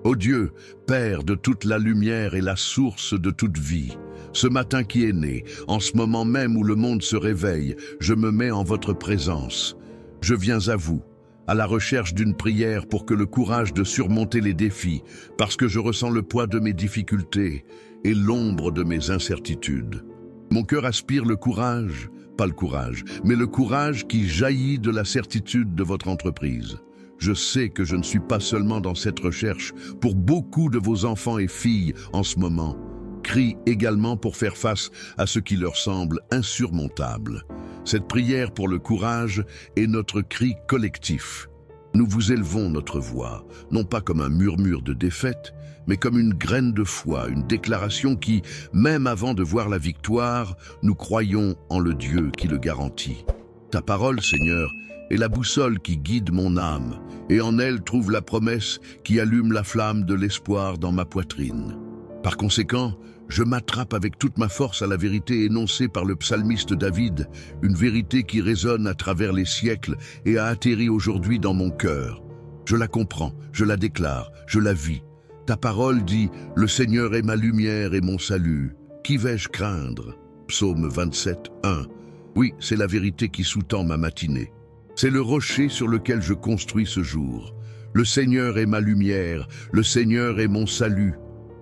Ô Dieu, Père de toute la lumière et la source de toute vie, ce matin qui est né, en ce moment même où le monde se réveille, je me mets en votre présence. Je viens à vous, à la recherche d'une prière pour que le courage de surmonter les défis, parce que je ressens le poids de mes difficultés et l'ombre de mes incertitudes. Mon cœur aspire le courage, pas le courage, mais le courage qui jaillit de la certitude de votre entreprise. Je sais que je ne suis pas seulement dans cette recherche. Pour beaucoup de vos enfants et filles en ce moment, crient également pour faire face à ce qui leur semble insurmontable. Cette prière pour le courage est notre cri collectif. Nous vous élevons notre voix, non pas comme un murmure de défaite, mais comme une graine de foi, une déclaration qui, même avant de voir la victoire, nous croyons en le Dieu qui le garantit. Ta parole, Seigneur, est la boussole qui guide mon âme, et en elle trouve la promesse qui allume la flamme de l'espoir dans ma poitrine. Par conséquent, je m'attrape avec toute ma force à la vérité énoncée par le psalmiste David, une vérité qui résonne à travers les siècles et a atterri aujourd'hui dans mon cœur. Je la comprends, je la déclare, je la vis. Ta parole dit « Le Seigneur est ma lumière et mon salut. Qui vais-je craindre ?» Psaume 27, 1. Oui, c'est la vérité qui sous-tend ma matinée. C'est le rocher sur lequel je construis ce jour. Le Seigneur est ma lumière, le Seigneur est mon salut.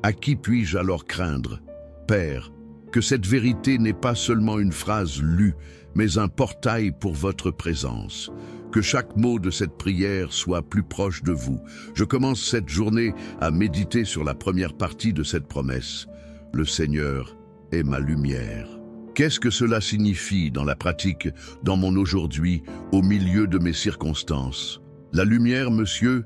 À qui puis-je alors craindre? Père, que cette vérité n'est pas seulement une phrase lue, mais un portail pour votre présence. Que chaque mot de cette prière soit plus proche de vous. Je commence cette journée à méditer sur la première partie de cette promesse. Le Seigneur est ma lumière. Qu'est-ce que cela signifie dans la pratique, dans mon aujourd'hui, au milieu de mes circonstances? La lumière, monsieur,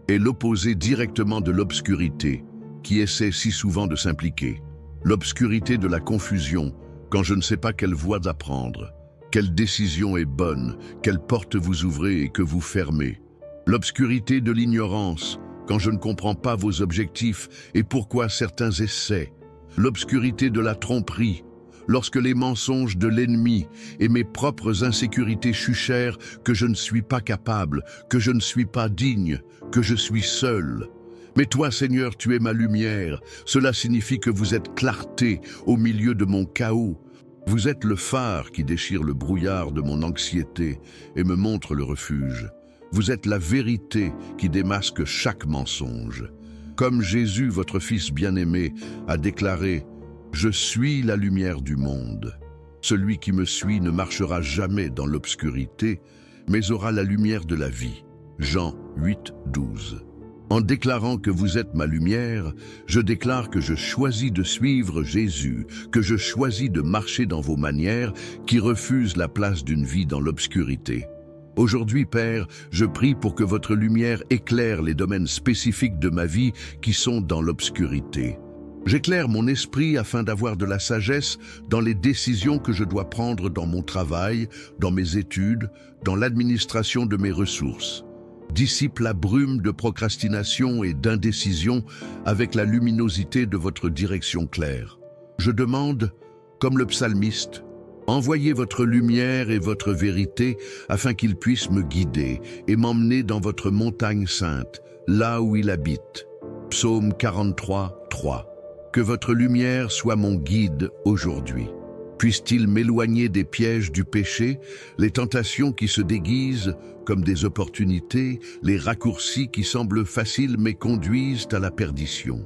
est l'opposé directement de l'obscurité, qui essaie si souvent de s'impliquer. L'obscurité de la confusion, quand je ne sais pas quelle voie d'apprendre, quelle décision est bonne, quelle porte vous ouvrez et que vous fermez. L'obscurité de l'ignorance, quand je ne comprends pas vos objectifs et pourquoi certains essaient. L'obscurité de la tromperie, lorsque les mensonges de l'ennemi et mes propres insécurités chuchèrent que je ne suis pas capable, que je ne suis pas digne, que je suis seul. Mais toi, Seigneur, tu es ma lumière. Cela signifie que vous êtes clarté au milieu de mon chaos. Vous êtes le phare qui déchire le brouillard de mon anxiété et me montre le refuge. Vous êtes la vérité qui démasque chaque mensonge. Comme Jésus, votre Fils bien-aimé, a déclaré « Je suis la lumière du monde. Celui qui me suit ne marchera jamais dans l'obscurité, mais aura la lumière de la vie. » Jean 8, 12. En déclarant que vous êtes ma lumière, je déclare que je choisis de suivre Jésus, que je choisis de marcher dans vos manières qui refusent la place d'une vie dans l'obscurité. Aujourd'hui, Père, je prie pour que votre lumière éclaire les domaines spécifiques de ma vie qui sont dans l'obscurité. J'éclaire mon esprit afin d'avoir de la sagesse dans les décisions que je dois prendre dans mon travail, dans mes études, dans l'administration de mes ressources. Dissipe la brume de procrastination et d'indécision avec la luminosité de votre direction claire. Je demande, comme le psalmiste, envoyez votre lumière et votre vérité afin qu'il puisse me guider et m'emmener dans votre montagne sainte, là où il habite. Psaume 43, 3. Que votre lumière soit mon guide aujourd'hui. Puisse-t-il m'éloigner des pièges du péché, les tentations qui se déguisent comme des opportunités, les raccourcis qui semblent faciles mais conduisent à la perdition.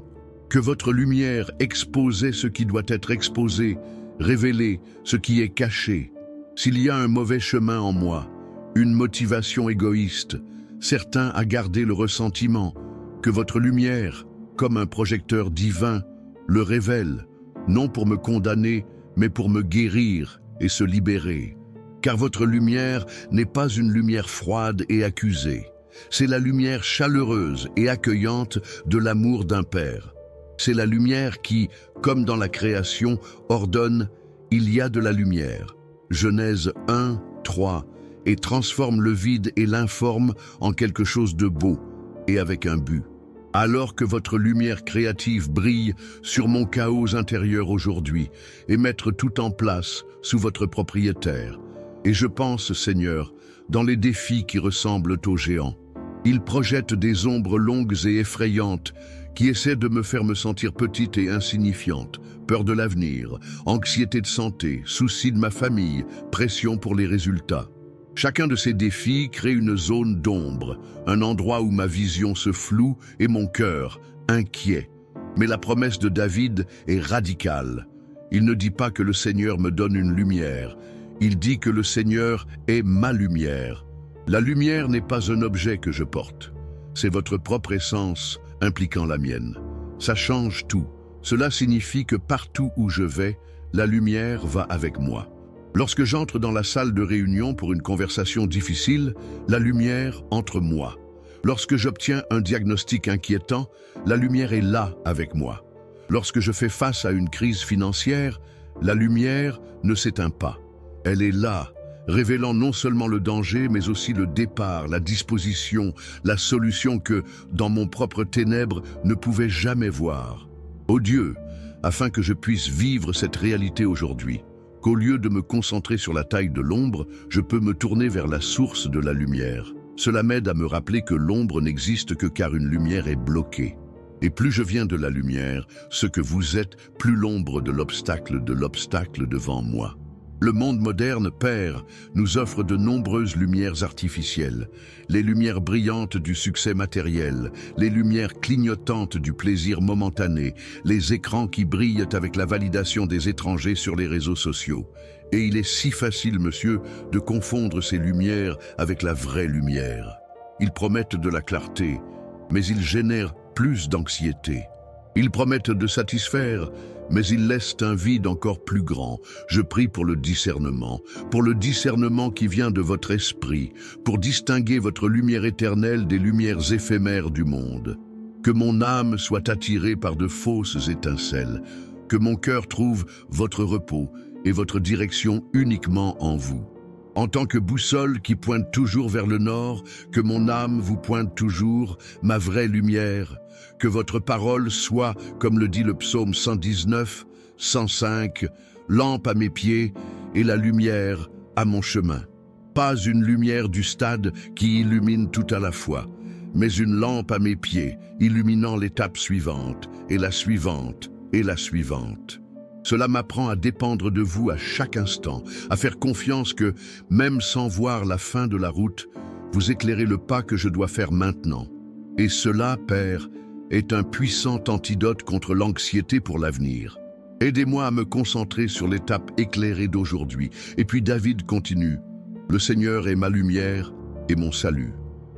Que votre lumière expose ce qui doit être exposé, révélez ce qui est caché. S'il y a un mauvais chemin en moi, une motivation égoïste, certain à garder le ressentiment, que votre lumière, comme un projecteur divin, le révèle, non pour me condamner, mais pour me guérir et se libérer. Car votre lumière n'est pas une lumière froide et accusée. C'est la lumière chaleureuse et accueillante de l'amour d'un Père. C'est la lumière qui, comme dans la création, ordonne « il y a de la lumière ». Genèse 1, 3, et transforme le vide et l'informe en quelque chose de beau et avec un but. Alors que votre lumière créative brille sur mon chaos intérieur aujourd'hui et mettre tout en place sous votre propriétaire. Et je pense, Seigneur, dans les défis qui ressemblent aux géants. Ils projettent des ombres longues et effrayantes qui essaie de me faire me sentir petite et insignifiante, peur de l'avenir, anxiété de santé, souci de ma famille, pression pour les résultats. Chacun de ces défis crée une zone d'ombre, un endroit où ma vision se floue et mon cœur, inquiet. Mais la promesse de David est radicale. Il ne dit pas que le Seigneur me donne une lumière, il dit que le Seigneur est ma lumière. La lumière n'est pas un objet que je porte, c'est votre propre essence impliquant la mienne. Ça change tout. Cela signifie que partout où je vais, la lumière va avec moi. Lorsque j'entre dans la salle de réunion pour une conversation difficile, la lumière entre moi. Lorsque j'obtiens un diagnostic inquiétant, la lumière est là avec moi. Lorsque je fais face à une crise financière, la lumière ne s'éteint pas. Elle est là, révélant non seulement le danger, mais aussi le départ, la disposition, la solution que, dans mon propre ténèbre, ne pouvais jamais voir. Ô Dieu, afin que je puisse vivre cette réalité aujourd'hui, qu'au lieu de me concentrer sur la taille de l'ombre, je peux me tourner vers la source de la lumière. Cela m'aide à me rappeler que l'ombre n'existe que car une lumière est bloquée. Et plus je viens de la lumière, ce que vous êtes, plus l'ombre de l'obstacle devant moi. Le monde moderne, Père, nous offre de nombreuses lumières artificielles. Les lumières brillantes du succès matériel, les lumières clignotantes du plaisir momentané, les écrans qui brillent avec la validation des étrangers sur les réseaux sociaux. Et il est si facile, monsieur, de confondre ces lumières avec la vraie lumière. Ils promettent de la clarté, mais ils génèrent plus d'anxiété. Ils promettent de satisfaire, mais ils laissent un vide encore plus grand. Je prie pour le discernement qui vient de votre esprit, pour distinguer votre lumière éternelle des lumières éphémères du monde. Que mon âme soit attirée par de fausses étincelles, que mon cœur trouve votre repos et votre direction uniquement en vous. En tant que boussole qui pointe toujours vers le nord, que mon âme vous pointe toujours, ma vraie lumière, que votre parole soit, comme le dit le psaume 119, 105, lampe à mes pieds et la lumière à mon chemin. Pas une lumière du stade qui illumine tout à la fois, mais une lampe à mes pieds, illuminant l'étape suivante, et la suivante, et la suivante. Cela m'apprend à dépendre de vous à chaque instant, à faire confiance que, même sans voir la fin de la route, vous éclairez le pas que je dois faire maintenant. Et cela, Père, est un puissant antidote contre l'anxiété pour l'avenir. Aidez-moi à me concentrer sur l'étape éclairée d'aujourd'hui. Et puis David continue. Le Seigneur est ma lumière et mon salut.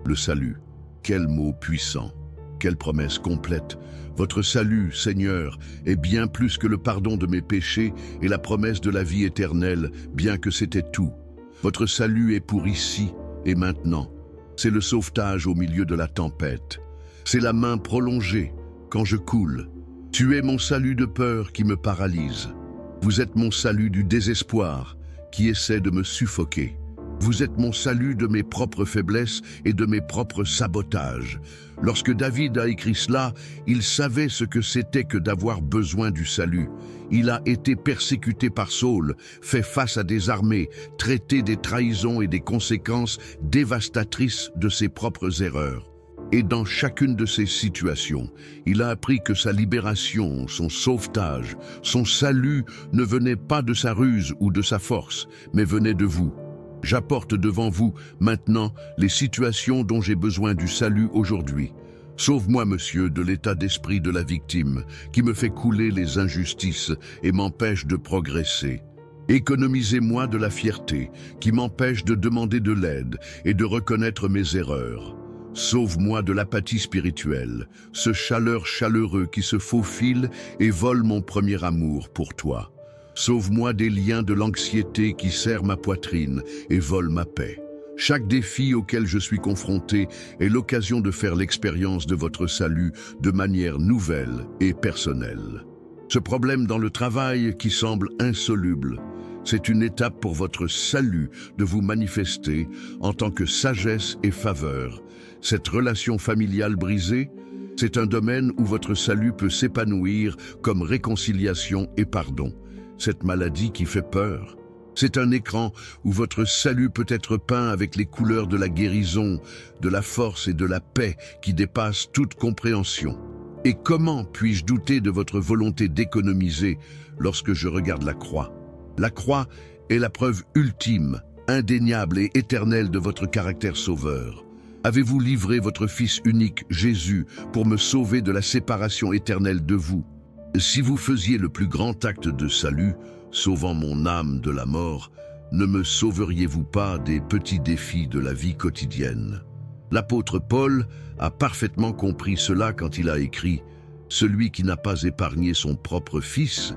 Le salut, quel mot puissant, quelle promesse complète. Votre salut, Seigneur, est bien plus que le pardon de mes péchés et la promesse de la vie éternelle, bien que c'était tout. Votre salut est pour ici et maintenant. C'est le sauvetage au milieu de la tempête. C'est la main prolongée quand je coule. Tu es mon salut de peur qui me paralyse. Vous êtes mon salut du désespoir qui essaie de me suffoquer. Vous êtes mon salut de mes propres faiblesses et de mes propres sabotages. Lorsque David a écrit cela, il savait ce que c'était que d'avoir besoin du salut. Il a été persécuté par Saül, fait face à des armées, traité des trahisons et des conséquences dévastatrices de ses propres erreurs. Et dans chacune de ces situations, il a appris que sa libération, son sauvetage, son salut ne venait pas de sa ruse ou de sa force, mais venait de vous. J'apporte devant vous maintenant les situations dont j'ai besoin du salut aujourd'hui. Sauve-moi, monsieur, de l'état d'esprit de la victime qui me fait couler les injustices et m'empêche de progresser. Économisez-moi de la fierté qui m'empêche de demander de l'aide et de reconnaître mes erreurs. Sauve-moi de l'apathie spirituelle, ce chaleureux qui se faufile et vole mon premier amour pour toi. Sauve-moi des liens de l'anxiété qui serrent ma poitrine et volent ma paix. Chaque défi auquel je suis confronté est l'occasion de faire l'expérience de votre salut de manière nouvelle et personnelle. Ce problème dans le travail qui semble insoluble, c'est une étape pour votre salut de vous manifester en tant que sagesse et faveur. Cette relation familiale brisée, c'est un domaine où votre salut peut s'épanouir comme réconciliation et pardon. Cette maladie qui fait peur, c'est un écran où votre salut peut être peint avec les couleurs de la guérison, de la force et de la paix qui dépassent toute compréhension. Et comment puis-je douter de votre volonté d'économiser lorsque je regarde la croix? La croix est la preuve ultime, indéniable et éternelle de votre caractère sauveur. Avez-vous livré votre Fils unique, Jésus, pour me sauver de la séparation éternelle de vous? Si vous faisiez le plus grand acte de salut, sauvant mon âme de la mort, ne me sauveriez-vous pas des petits défis de la vie quotidienne? L'apôtre Paul a parfaitement compris cela quand il a écrit « Celui qui n'a pas épargné son propre Fils,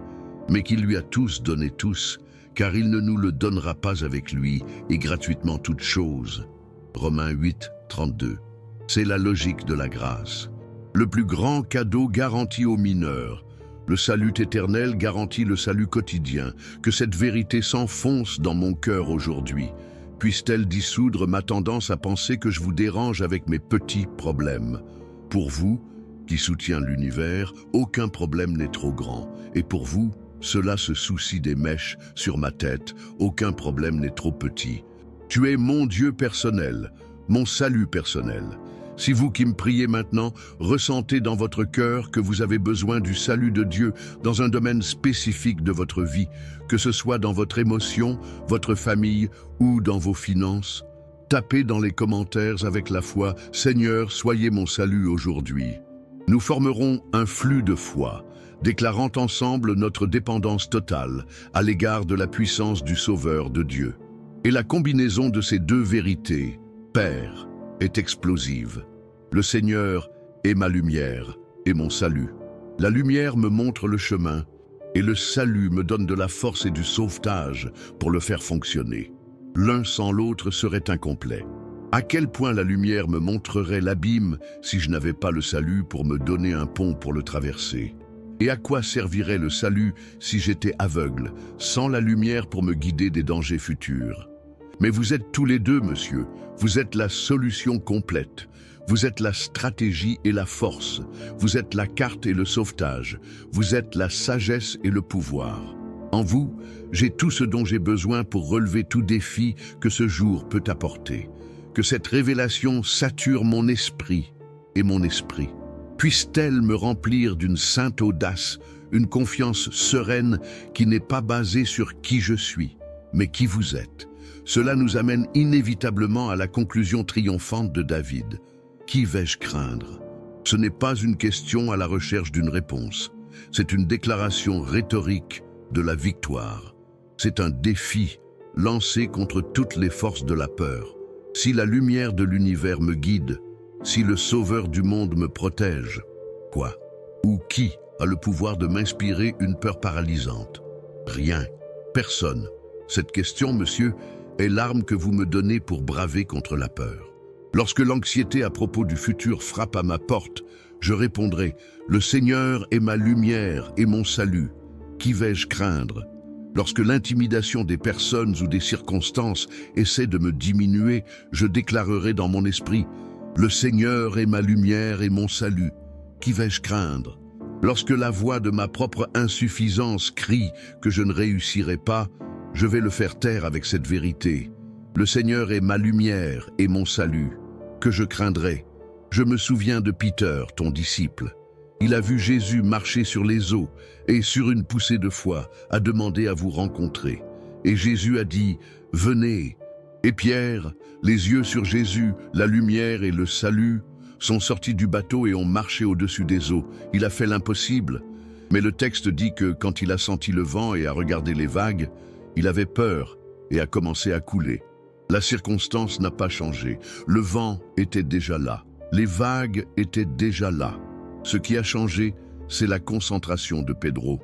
mais qui lui a tous donné tous, car il ne nous le donnera pas avec lui et gratuitement toutes choses. » Romains 8, 32. C'est la logique de la grâce. Le plus grand cadeau garantit aux mineurs. Le salut éternel garantit le salut quotidien. Que cette vérité s'enfonce dans mon cœur aujourd'hui. Puisse-t-elle dissoudre ma tendance à penser que je vous dérange avec mes petits problèmes. Pour vous, qui soutient l'univers, aucun problème n'est trop grand. Et pour vous, cela se soucie des mèches sur ma tête, aucun problème n'est trop petit. Tu es mon Dieu personnel, mon salut personnel. Si vous qui me priez maintenant, ressentez dans votre cœur que vous avez besoin du salut de Dieu dans un domaine spécifique de votre vie, que ce soit dans votre émotion, votre famille ou dans vos finances, tapez dans les commentaires avec la foi « Seigneur, soyez mon salut aujourd'hui ». Nous formerons un flux de foi, déclarant ensemble notre dépendance totale à l'égard de la puissance du Sauveur de Dieu. Et la combinaison de ces deux vérités, Père, est explosive. Le Seigneur est ma lumière et mon salut. La lumière me montre le chemin et le salut me donne de la force et du sauvetage pour le faire fonctionner. L'un sans l'autre serait incomplet. À quel point la lumière me montrerait l'abîme si je n'avais pas le salut pour me donner un pont pour le traverser? Et à quoi servirait le salut si j'étais aveugle, sans la lumière pour me guider des dangers futurs? Mais vous êtes tous les deux, monsieur. Vous êtes la solution complète. Vous êtes la stratégie et la force. Vous êtes la carte et le sauvetage. Vous êtes la sagesse et le pouvoir. En vous, j'ai tout ce dont j'ai besoin pour relever tout défi que ce jour peut apporter. Que cette révélation sature mon esprit et mon esprit. Puisse-t-elle me remplir d'une sainte audace, une confiance sereine qui n'est pas basée sur qui je suis, mais qui vous êtes. Cela nous amène inévitablement à la conclusion triomphante de David. Qui vais-je craindre? Ce n'est pas une question à la recherche d'une réponse. C'est une déclaration rhétorique de la victoire. C'est un défi lancé contre toutes les forces de la peur. Si la lumière de l'univers me guide, si le Sauveur du monde me protège, quoi ou qui a le pouvoir de m'inspirer une peur paralysante? Rien, personne. Cette question, monsieur, est l'arme que vous me donnez pour braver contre la peur. Lorsque l'anxiété à propos du futur frappe à ma porte, je répondrai « Le Seigneur est ma lumière et mon salut. Qui vais-je craindre ?» Lorsque l'intimidation des personnes ou des circonstances essaie de me diminuer, je déclarerai dans mon esprit « Le Seigneur est ma lumière et mon salut. Qui vais-je craindre ?» Lorsque la voix de ma propre insuffisance crie que je ne réussirai pas, je vais le faire taire avec cette vérité. Le Seigneur est ma lumière et mon salut. Que je craindrai? Je me souviens de Peter, ton disciple. Il a vu Jésus marcher sur les eaux et, sur une poussée de foi, a demandé à vous rencontrer. Et Jésus a dit « Venez ». Et Pierre, les yeux sur Jésus, la lumière et le salut, sont sortis du bateau et ont marché au-dessus des eaux. Il a fait l'impossible. Mais le texte dit que quand il a senti le vent et a regardé les vagues, il avait peur et a commencé à couler. La circonstance n'a pas changé. Le vent était déjà là. Les vagues étaient déjà là. Ce qui a changé, c'est la concentration de Pedro.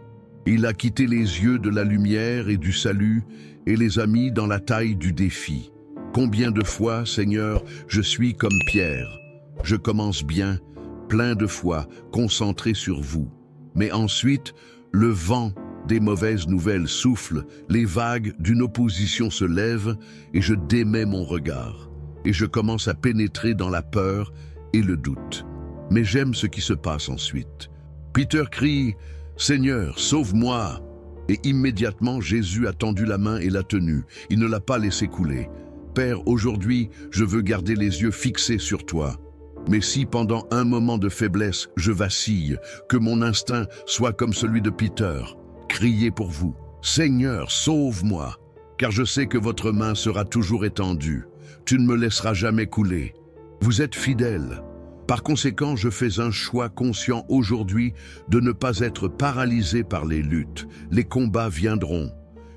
Il a quitté les yeux de la lumière et du salut et les a mis dans la taille du défi. Combien de fois, Seigneur, je suis comme Pierre. Je commence bien, plein de foi, concentré sur vous. Mais ensuite, le vent des mauvaises nouvelles soufflent, les vagues d'une opposition se lèvent et je démets mon regard. Et je commence à pénétrer dans la peur et le doute. Mais j'aime ce qui se passe ensuite. Peter crie « Seigneur, sauve-moi » et immédiatement Jésus a tendu la main et l'a tenue. Il ne l'a pas laissé couler. « Père, aujourd'hui, je veux garder les yeux fixés sur toi. Mais si pendant un moment de faiblesse je vacille, que mon instinct soit comme celui de Peter, criez pour vous. Seigneur, sauve-moi, car je sais que votre main sera toujours étendue. Tu ne me laisseras jamais couler. Vous êtes fidèle. Par conséquent, je fais un choix conscient aujourd'hui de ne pas être paralysé par les luttes. Les combats viendront.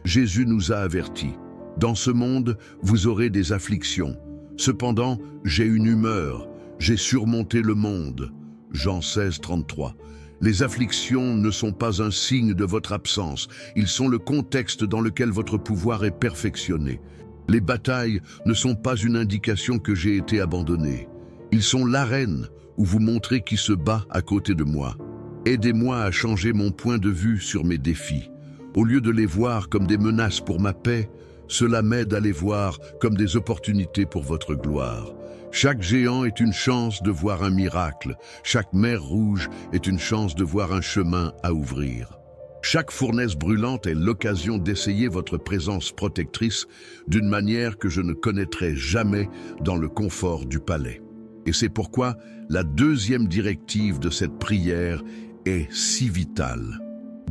Jésus nous a avertis. Dans ce monde, vous aurez des afflictions. Cependant, j'ai une humeur. J'ai surmonté le monde. Jean 16, 33. Les afflictions ne sont pas un signe de votre absence. Ils sont le contexte dans lequel votre pouvoir est perfectionné. Les batailles ne sont pas une indication que j'ai été abandonné. Ils sont l'arène où vous montrez qui se bat à côté de moi. Aidez-moi à changer mon point de vue sur mes défis. Au lieu de les voir comme des menaces pour ma paix, cela m'aide à les voir comme des opportunités pour votre gloire. Chaque géant est une chance de voir un miracle. Chaque mer rouge est une chance de voir un chemin à ouvrir. Chaque fournaise brûlante est l'occasion d'essayer votre présence protectrice d'une manière que je ne connaîtrai jamais dans le confort du palais. Et c'est pourquoi la deuxième directive de cette prière est si vitale.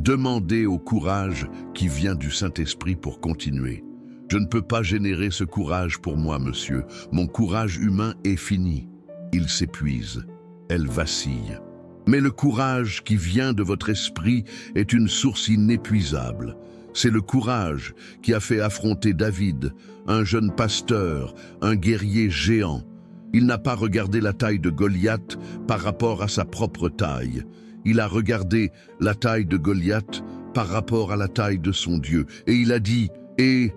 Demandez au courage qui vient du Saint-Esprit pour continuer. Je ne peux pas générer ce courage pour moi, monsieur. Mon courage humain est fini. Il s'épuise. Elle vacille. Mais le courage qui vient de votre esprit est une source inépuisable. C'est le courage qui a fait affronter David, un jeune pasteur, un guerrier géant. Il n'a pas regardé la taille de Goliath par rapport à sa propre taille. Il a regardé la taille de Goliath par rapport à la taille de son Dieu. Et il a dit, « Et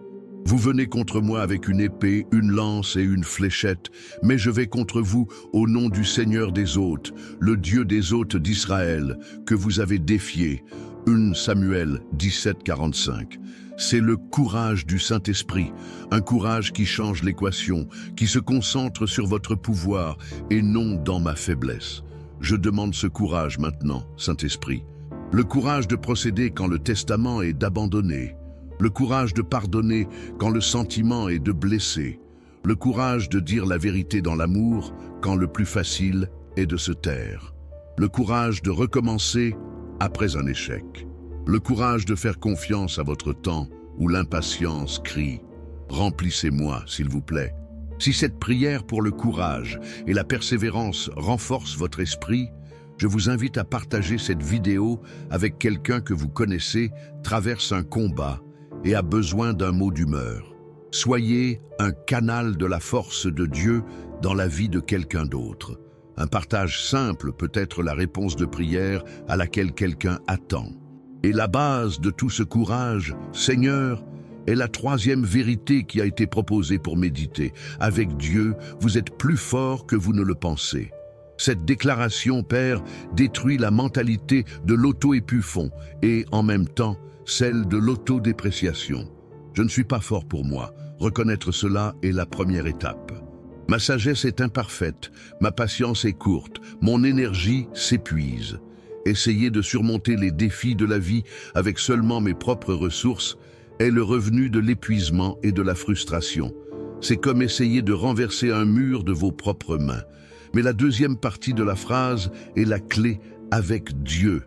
vous venez contre moi avec une épée, une lance et une fléchette, mais je vais contre vous au nom du Seigneur des hôtes, le Dieu des hôtes d'Israël, que vous avez défié. » 1 Samuel 17, 45. C'est le courage du Saint-Esprit, un courage qui change l'équation, qui se concentre sur votre pouvoir et non dans ma faiblesse. Je demande ce courage maintenant, Saint-Esprit. Le courage de procéder quand le testament est d'abandonner. Le courage de pardonner quand le sentiment est de blesser. Le courage de dire la vérité dans l'amour quand le plus facile est de se taire. Le courage de recommencer après un échec. Le courage de faire confiance à votre temps où l'impatience crie « Remplissez-moi, s'il vous plaît ». Si cette prière pour le courage et la persévérance renforce votre esprit, je vous invite à partager cette vidéo avec quelqu'un que vous connaissez, traverse un combat et a besoin d'un mot d'humeur. Soyez un canal de la force de Dieu dans la vie de quelqu'un d'autre. Un partage simple peut être la réponse de prière à laquelle quelqu'un attend. Et la base de tout ce courage, Seigneur, est la troisième vérité qui a été proposée pour méditer. Avec Dieu, vous êtes plus fort que vous ne le pensez. Cette déclaration, Père, détruit la mentalité de l'auto-épuffon et, en même temps, celle de l'autodépréciation. Je ne suis pas fort pour moi. Reconnaître cela est la première étape. Ma sagesse est imparfaite, ma patience est courte, mon énergie s'épuise. Essayer de surmonter les défis de la vie avec seulement mes propres ressources est le revenu de l'épuisement et de la frustration. C'est comme essayer de renverser un mur de vos propres mains. Mais la deuxième partie de la phrase est la clé « avec Dieu ».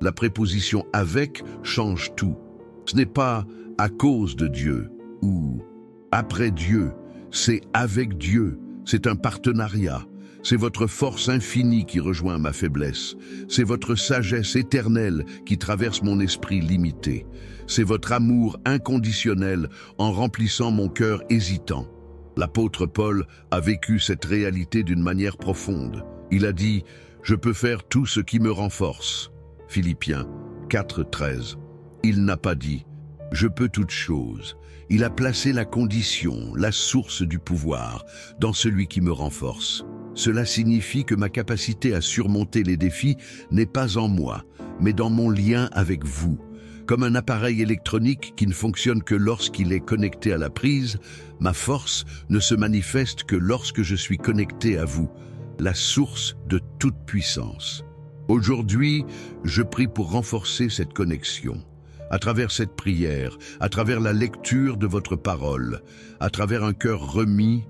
La préposition « avec » change tout. Ce n'est pas « à cause de Dieu » ou « après Dieu », c'est « avec Dieu ». C'est un partenariat. C'est votre force infinie qui rejoint ma faiblesse. C'est votre sagesse éternelle qui traverse mon esprit limité. C'est votre amour inconditionnel en remplissant mon cœur hésitant. L'apôtre Paul a vécu cette réalité d'une manière profonde. Il a dit « Je peux faire tout ce qui me renforce ». Philippiens 4, 13. Il n'a pas dit « Je peux toutes choses ». Il a placé la condition, la source du pouvoir, dans celui qui me renforce. Cela signifie que ma capacité à surmonter les défis n'est pas en moi, mais dans mon lien avec vous. Comme un appareil électronique qui ne fonctionne que lorsqu'il est connecté à la prise, ma force ne se manifeste que lorsque je suis connecté à vous, la source de toute puissance. Aujourd'hui, je prie pour renforcer cette connexion. À travers cette prière, à travers la lecture de votre parole, à travers un cœur remis,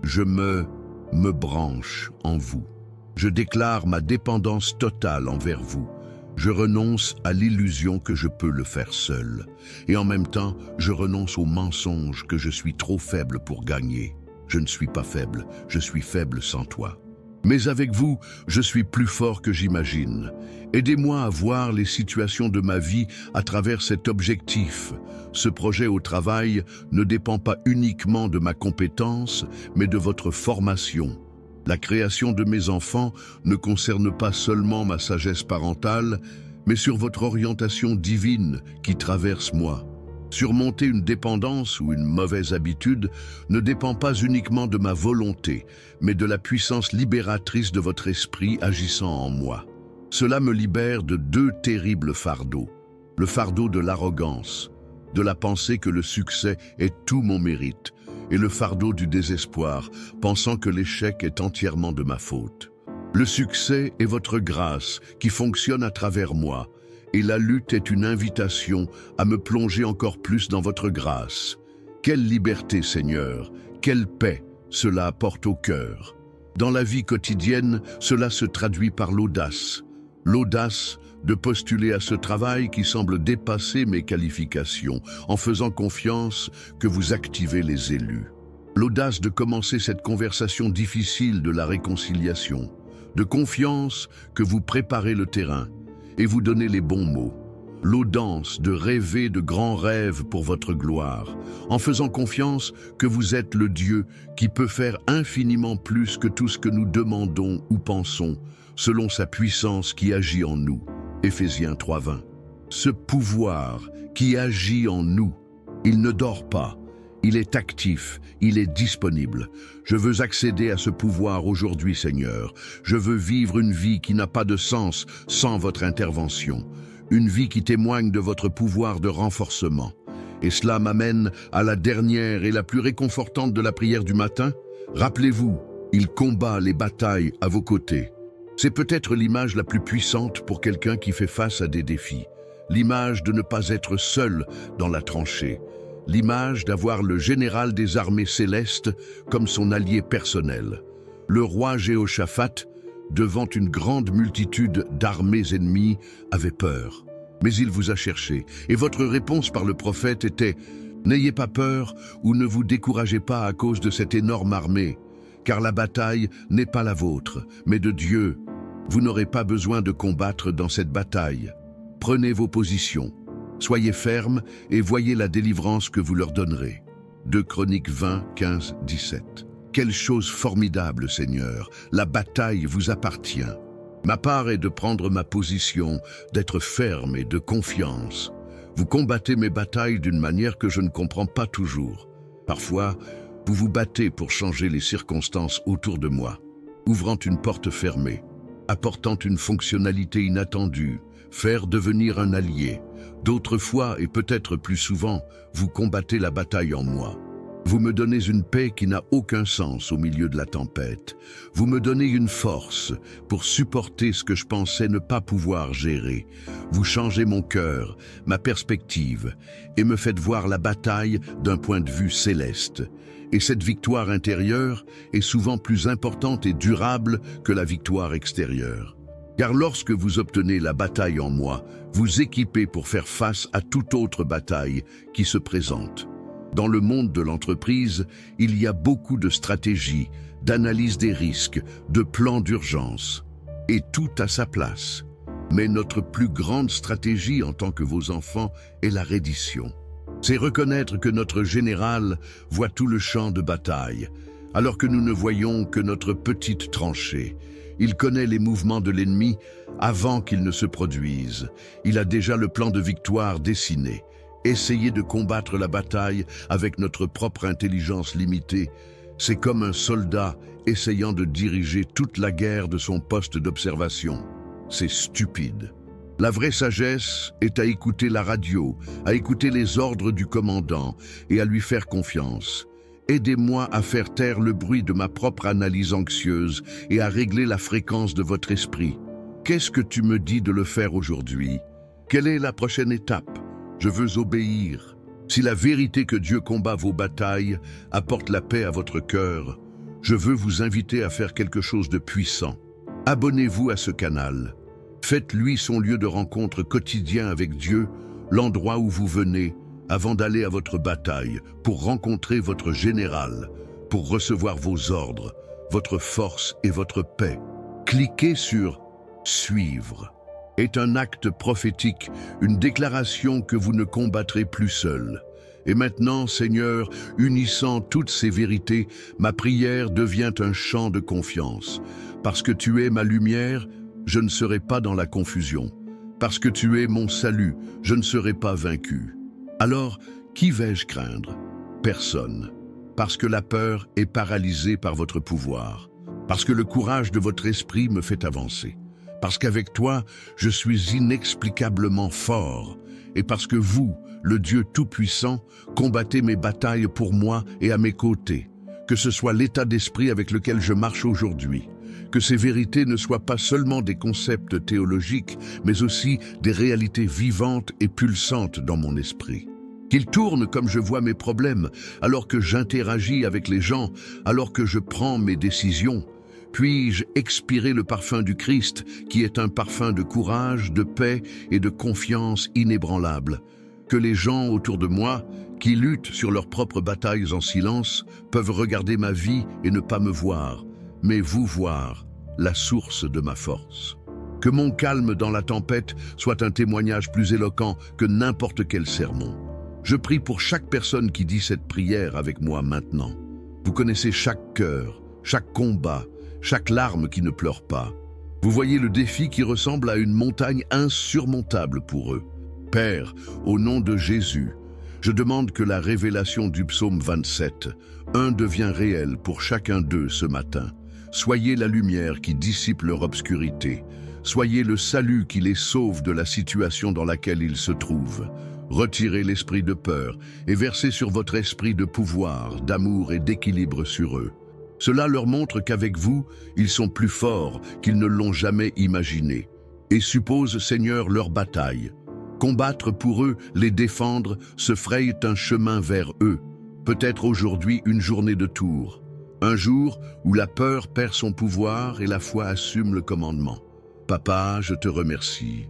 je me branche en vous. Je déclare ma dépendance totale envers vous. Je renonce à l'illusion que je peux le faire seul. Et en même temps, je renonce au mensonge que je suis trop faible pour gagner. Je ne suis pas faible, je suis faible sans toi. Mais avec vous, je suis plus fort que j'imagine. Aidez-moi à voir les situations de ma vie à travers cet objectif. Ce projet au travail ne dépend pas uniquement de ma compétence, mais de votre formation. La création de mes enfants ne concerne pas seulement ma sagesse parentale, mais sur votre orientation divine qui traverse moi. Surmonter une dépendance ou une mauvaise habitude ne dépend pas uniquement de ma volonté, mais de la puissance libératrice de votre esprit agissant en moi. Cela me libère de deux terribles fardeaux. Le fardeau de l'arrogance, de la pensée que le succès est tout mon mérite, et le fardeau du désespoir, pensant que l'échec est entièrement de ma faute. Le succès est votre grâce qui fonctionne à travers moi, et la lutte est une invitation à me plonger encore plus dans votre grâce. Quelle liberté, Seigneur, quelle paix cela apporte au cœur. Dans la vie quotidienne, cela se traduit par l'audace. L'audace de postuler à ce travail qui semble dépasser mes qualifications, en faisant confiance que vous activez les élus. L'audace de commencer cette conversation difficile de la réconciliation, de confiance que vous préparez le terrain et vous donnez les bons mots. L'audace de rêver de grands rêves pour votre gloire, en faisant confiance que vous êtes le Dieu qui peut faire infiniment plus que tout ce que nous demandons ou pensons, selon sa puissance qui agit en nous. Éphésiens 3:20. Ce pouvoir qui agit en nous, il ne dort pas, il est actif, il est disponible. Je veux accéder à ce pouvoir aujourd'hui, Seigneur. Je veux vivre une vie qui n'a pas de sens sans votre intervention. Une vie qui témoigne de votre pouvoir de renforcement. Et cela m'amène à la dernière et la plus réconfortante de la prière du matin. Rappelez-vous, il combat les batailles à vos côtés. C'est peut-être l'image la plus puissante pour quelqu'un qui fait face à des défis. L'image de ne pas être seul dans la tranchée. L'image d'avoir le général des armées célestes comme son allié personnel. Le roi Jéhoshaphat, devant une grande multitude d'armées ennemies, avait peur. Mais il vous a cherché, et votre réponse par le prophète était « N'ayez pas peur ou ne vous découragez pas à cause de cette énorme armée, car la bataille n'est pas la vôtre, mais de Dieu. Vous n'aurez pas besoin de combattre dans cette bataille. Prenez vos positions. Soyez fermes et voyez la délivrance que vous leur donnerez. 2 Chroniques 20, 15, 17. Quelle chose formidable, Seigneur, la bataille vous appartient. Ma part est de prendre ma position, d'être ferme et de confiance. Vous combattez mes batailles d'une manière que je ne comprends pas toujours. Parfois, vous vous battez pour changer les circonstances autour de moi, ouvrant une porte fermée, apportant une fonctionnalité inattendue, faire devenir un allié. D'autres fois, et peut-être plus souvent, vous combattez la bataille en moi. Vous me donnez une paix qui n'a aucun sens au milieu de la tempête. Vous me donnez une force pour supporter ce que je pensais ne pas pouvoir gérer. Vous changez mon cœur, ma perspective, et me faites voir la bataille d'un point de vue céleste. Et cette victoire intérieure est souvent plus importante et durable que la victoire extérieure. Car lorsque vous obtenez la bataille en moi, vous équipez pour faire face à toute autre bataille qui se présente. Dans le monde de l'entreprise, il y a beaucoup de stratégies, d'analyse des risques, de plans d'urgence. Et tout à sa place. Mais notre plus grande stratégie en tant que vos enfants est la reddition. C'est reconnaître que notre général voit tout le champ de bataille, alors que nous ne voyons que notre petite tranchée. Il connaît les mouvements de l'ennemi avant qu'ils ne se produisent. Il a déjà le plan de victoire dessiné. Essayer de combattre la bataille avec notre propre intelligence limitée, c'est comme un soldat essayant de diriger toute la guerre de son poste d'observation. C'est stupide. La vraie sagesse est à écouter la radio, à écouter les ordres du commandant et à lui faire confiance. Aidez-moi à faire taire le bruit de ma propre analyse anxieuse et à régler la fréquence de votre esprit. Qu'est-ce que tu me dis de le faire aujourd'hui? Quelle est la prochaine étape? Je veux obéir. Si la vérité que Dieu combat vos batailles apporte la paix à votre cœur, je veux vous inviter à faire quelque chose de puissant. Abonnez-vous à ce canal. Faites-lui son lieu de rencontre quotidien avec Dieu, l'endroit où vous venez avant d'aller à votre bataille, pour rencontrer votre général, pour recevoir vos ordres, votre force et votre paix. Cliquez sur « Suivre » est un acte prophétique, une déclaration que vous ne combattrez plus seul. Et maintenant, Seigneur, unissant toutes ces vérités, ma prière devient un chant de confiance. Parce que tu es ma lumière, je ne serai pas dans la confusion. Parce que tu es mon salut, je ne serai pas vaincu. Alors, qui vais-je craindre? Personne. Parce que la peur est paralysée par votre pouvoir. Parce que le courage de votre esprit me fait avancer. Parce qu'avec toi, je suis inexplicablement fort. Et parce que vous, le Dieu Tout-Puissant, combattez mes batailles pour moi et à mes côtés. Que ce soit l'état d'esprit avec lequel je marche aujourd'hui. Que ces vérités ne soient pas seulement des concepts théologiques, mais aussi des réalités vivantes et pulsantes dans mon esprit. Qu'ils tournent comme je vois mes problèmes, alors que j'interagis avec les gens, alors que je prends mes décisions. Puis-je expirer le parfum du Christ, qui est un parfum de courage, de paix et de confiance inébranlable. Que les gens autour de moi, qui luttent sur leurs propres batailles en silence, peuvent regarder ma vie et ne pas me voir, mais vous voir, la source de ma force. Que mon calme dans la tempête soit un témoignage plus éloquent que n'importe quel sermon. Je prie pour chaque personne qui dit cette prière avec moi maintenant. Vous connaissez chaque cœur, chaque combat, chaque larme qui ne pleure pas. Vous voyez le défi qui ressemble à une montagne insurmontable pour eux. Père, au nom de Jésus, je demande que la révélation du psaume 27, devient réelle pour chacun d'eux ce matin. Soyez la lumière qui dissipe leur obscurité. Soyez le salut qui les sauve de la situation dans laquelle ils se trouvent. Retirez l'esprit de peur et versez sur votre esprit de pouvoir, d'amour et d'équilibre sur eux. Cela leur montre qu'avec vous, ils sont plus forts qu'ils ne l'ont jamais imaginé. Et suppose, Seigneur, leur bataille. Combattre pour eux, les défendre, se fraye un chemin vers eux. Peut-être aujourd'hui une journée de tour. Un jour où la peur perd son pouvoir et la foi assume le commandement. Papa, je te remercie.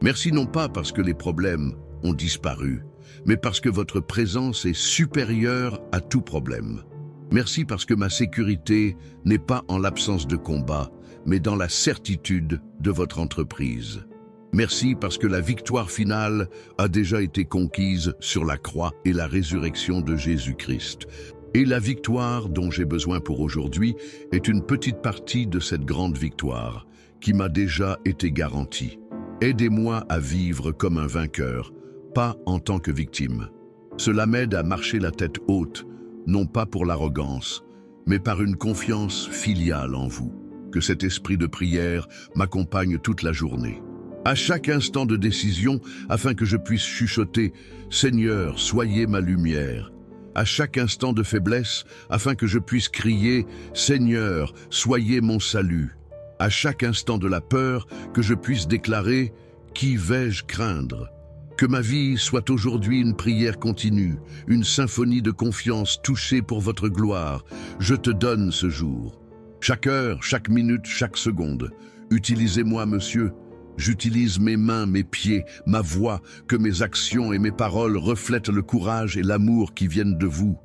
Merci non pas parce que les problèmes ont disparu, mais parce que votre présence est supérieure à tout problème. Merci parce que ma sécurité n'est pas en l'absence de combat, mais dans la certitude de votre entreprise. Merci parce que la victoire finale a déjà été conquise sur la croix et la résurrection de Jésus-Christ. Et la victoire dont j'ai besoin pour aujourd'hui est une petite partie de cette grande victoire qui m'a déjà été garantie. Aidez-moi à vivre comme un vainqueur, pas en tant que victime. Cela m'aide à marcher la tête haute, non pas pour l'arrogance, mais par une confiance filiale en vous. Que cet esprit de prière m'accompagne toute la journée. À chaque instant de décision, afin que je puisse chuchoter « Seigneur, soyez ma lumière ». À chaque instant de faiblesse, afin que je puisse crier « Seigneur, soyez mon salut ». À chaque instant de la peur, que je puisse déclarer « Qui vais-je craindre ?» Que ma vie soit aujourd'hui une prière continue, une symphonie de confiance touchée pour votre gloire. Je te donne ce jour. Chaque heure, chaque minute, chaque seconde. Utilisez-moi, Monsieur. J'utilise mes mains, mes pieds, ma voix, que mes actions et mes paroles reflètent le courage et l'amour qui viennent de vous.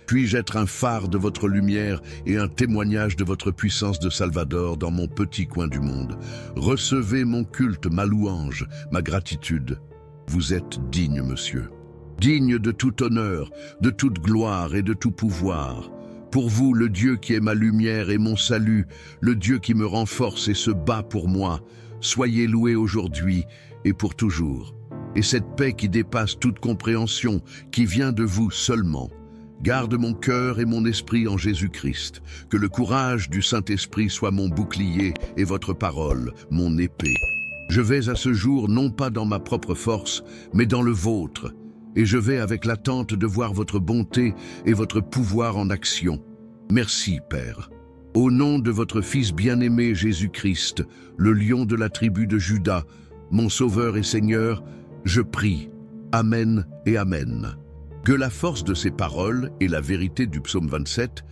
Puis-je être un phare de votre lumière et un témoignage de votre puissance de Salvador dans mon petit coin du monde. Recevez mon culte, ma louange, ma gratitude. Vous êtes digne, Monsieur. Digne de tout honneur, de toute gloire et de tout pouvoir. Pour vous, le Dieu qui est ma lumière et mon salut, le Dieu qui me renforce et se bat pour moi, soyez loués aujourd'hui et pour toujours. Et cette paix qui dépasse toute compréhension, qui vient de vous seulement, garde mon cœur et mon esprit en Jésus-Christ. Que le courage du Saint-Esprit soit mon bouclier et votre parole, mon épée. Je vais à ce jour non pas dans ma propre force, mais dans le vôtre, et je vais avec l'attente de voir votre bonté et votre pouvoir en action. Merci, Père. Au nom de votre Fils bien-aimé Jésus-Christ, le lion de la tribu de Juda, mon Sauveur et Seigneur, je prie. Amen et Amen. Que la force de ces paroles et la vérité du psaume 27,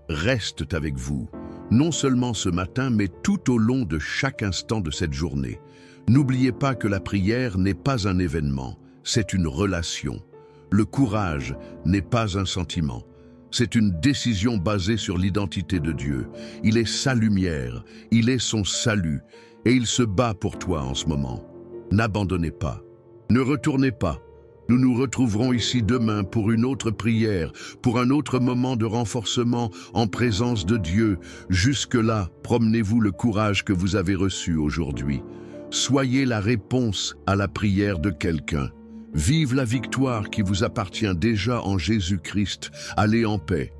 restent avec vous. non seulement ce matin, mais tout au long de chaque instant de cette journée. N'oubliez pas que la prière n'est pas un événement, c'est une relation. Le courage n'est pas un sentiment, c'est une décision basée sur l'identité de Dieu. Il est sa lumière, il est son salut, et il se bat pour toi en ce moment. N'abandonnez pas, ne retournez pas. Nous nous retrouverons ici demain pour une autre prière, pour un autre moment de renforcement en présence de Dieu. Jusque-là, promenez-vous le courage que vous avez reçu aujourd'hui. Soyez la réponse à la prière de quelqu'un. Vive la victoire qui vous appartient déjà en Jésus-Christ. Allez en paix.